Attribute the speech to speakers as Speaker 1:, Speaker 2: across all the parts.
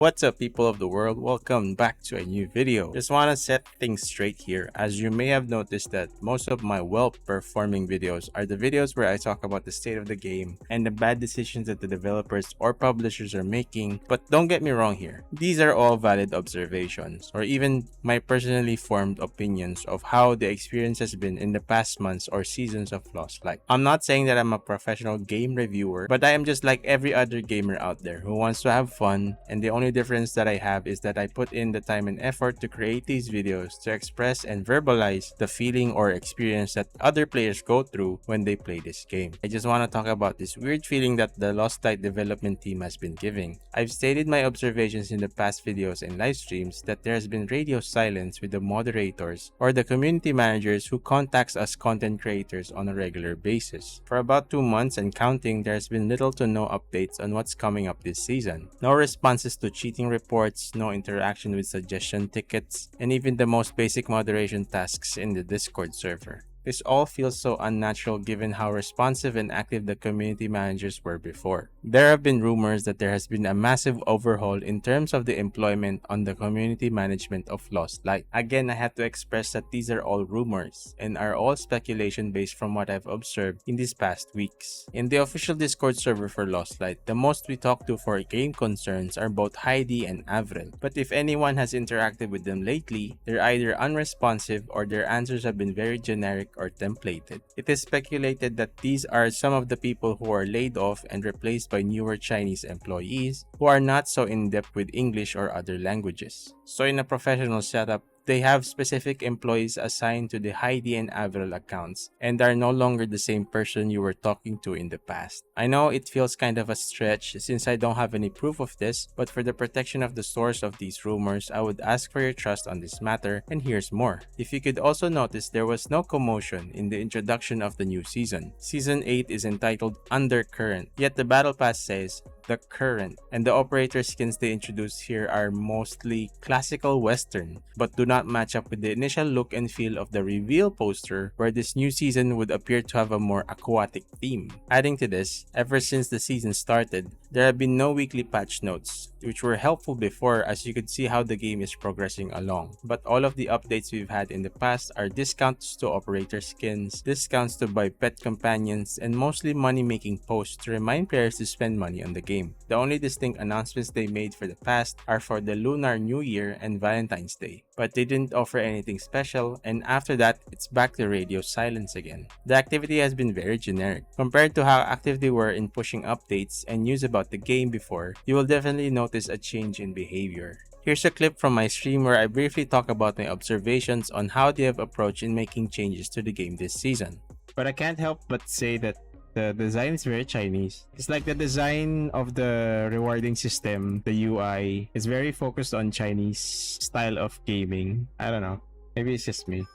Speaker 1: What's up, people of the world? Welcome back to a new video. Just want to set things straight here, as you may have noticed that most of my well-performing videos are the videos where I talk about the state of the game and the bad decisions that the developers or publishers are making. But don't get me wrong here, these are all valid observations or even my personally formed opinions of how the experience has been in the past months or seasons of Lost Light. I'm not saying that I'm a professional game reviewer, but I am just like every other gamer out there who wants to have fun, and the only difference that I have is that I put in the time and effort to create these videos to express and verbalize the feeling or experience that other players go through when they play this game. I just want to talk about this weird feeling that the Lost Light development team has been giving. I've stated my observations in the past videos and live streams that there has been radio silence with the moderators or the community managers who contacts us content creators on a regular basis. For about 2 months and counting, there has been little to no updates on what's coming up this season. No responses to cheating reports, no interaction with suggestion tickets, and even the most basic moderation tasks in the Discord server. This all feels so unnatural given how responsive and active the community managers were before. There have been rumors that there has been a massive overhaul in terms of the employment on the community management of Lost Light. Again, I have to express that these are all rumors and are all speculation based from what I've observed in these past weeks. In the official Discord server for Lost Light, the most we talk to for game concerns are both Heidi and Avril. But if anyone has interacted with them lately, they're either unresponsive or their answers have been very generic or templated. It is speculated that these are some of the people who are laid off and replaced by newer Chinese employees who are not so in-depth with English or other languages. So in a professional setup, they have specific employees assigned to the Heidi and Avril accounts and are no longer the same person you were talking to in the past. I know it feels kind of a stretch since I don't have any proof of this, but for the protection of the source of these rumors, I would ask for your trust on this matter, and here's more. If you could also notice, there was no commotion in the introduction of the new season. Season 8 is entitled Undercurrent, yet the battle pass says the current, and the operator skins they introduced here are mostly classical western, but do not match up with the initial look and feel of the reveal poster, where this new season would appear to have a more aquatic theme. Adding to this, ever since the season started, there have been no weekly patch notes, which were helpful before as you could see how the game is progressing along. But all of the updates we've had in the past are discounts to operator skins, discounts to buy pet companions, and mostly money-making posts to remind players to spend money on the game. The only distinct announcements they made for the past are for the Lunar New Year and Valentine's Day, but they didn't offer anything special, and after that, it's back to radio silence again. The activity has been very generic. Compared to how active they were in pushing updates and news about the game before, you will definitely notice a change in behavior. Here's a clip from my stream where I briefly talk about my observations on how they have approached in making changes to the game this season. But I can't help but say that the design is very Chinese. It's like the design of the rewarding system, the UI, is very focused on Chinese style of gaming. I don't know. Maybe it's just me.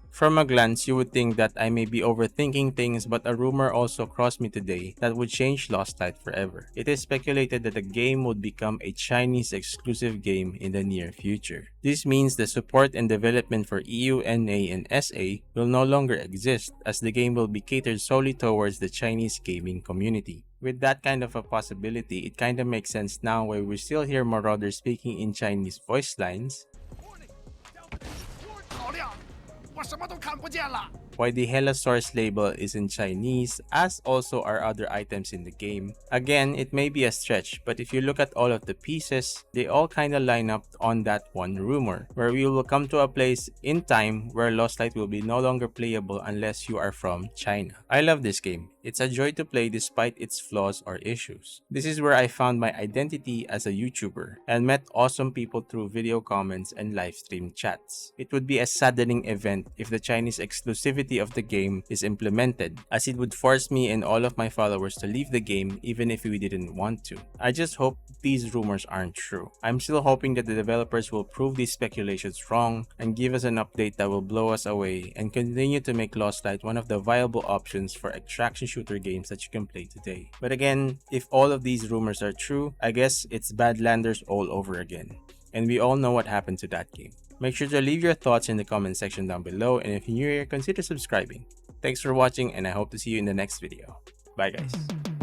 Speaker 1: From a glance, you would think that I may be overthinking things, but a rumor also crossed me today that would change Lost Light forever. It is speculated that the game would become a Chinese exclusive game in the near future. This means the support and development for EU, NA, and SA will no longer exist, as the game will be catered solely towards the Chinese gaming community. With that kind of a possibility, it kinda makes sense now where we still hear Marauders speaking in Chinese voice lines, why the Hellosaurus label is in Chinese, as also are other items in the game. Again, it may be a stretch, but if you look at all of the pieces, they all kinda line up on that one rumor, where we will come to a place in time where Lost Light will be no longer playable unless you are from China. I love this game. It's a joy to play despite its flaws or issues. This is where I found my identity as a YouTuber and met awesome people through video comments and live stream chats. It would be a saddening event if the Chinese exclusivity of the game is implemented, as it would force me and all of my followers to leave the game even if we didn't want to. I just hope these rumors aren't true. I'm still hoping that the developers will prove these speculations wrong and give us an update that will blow us away and continue to make Lost Light one of the viable options for extraction shooter games that you can play today. But again, if all of these rumors are true, I guess it's Badlanders all over again. And we all know what happened to that game. Make sure to leave your thoughts in the comment section down below, and if you're new here, consider subscribing. Thanks for watching, and I hope to see you in the next video. Bye guys.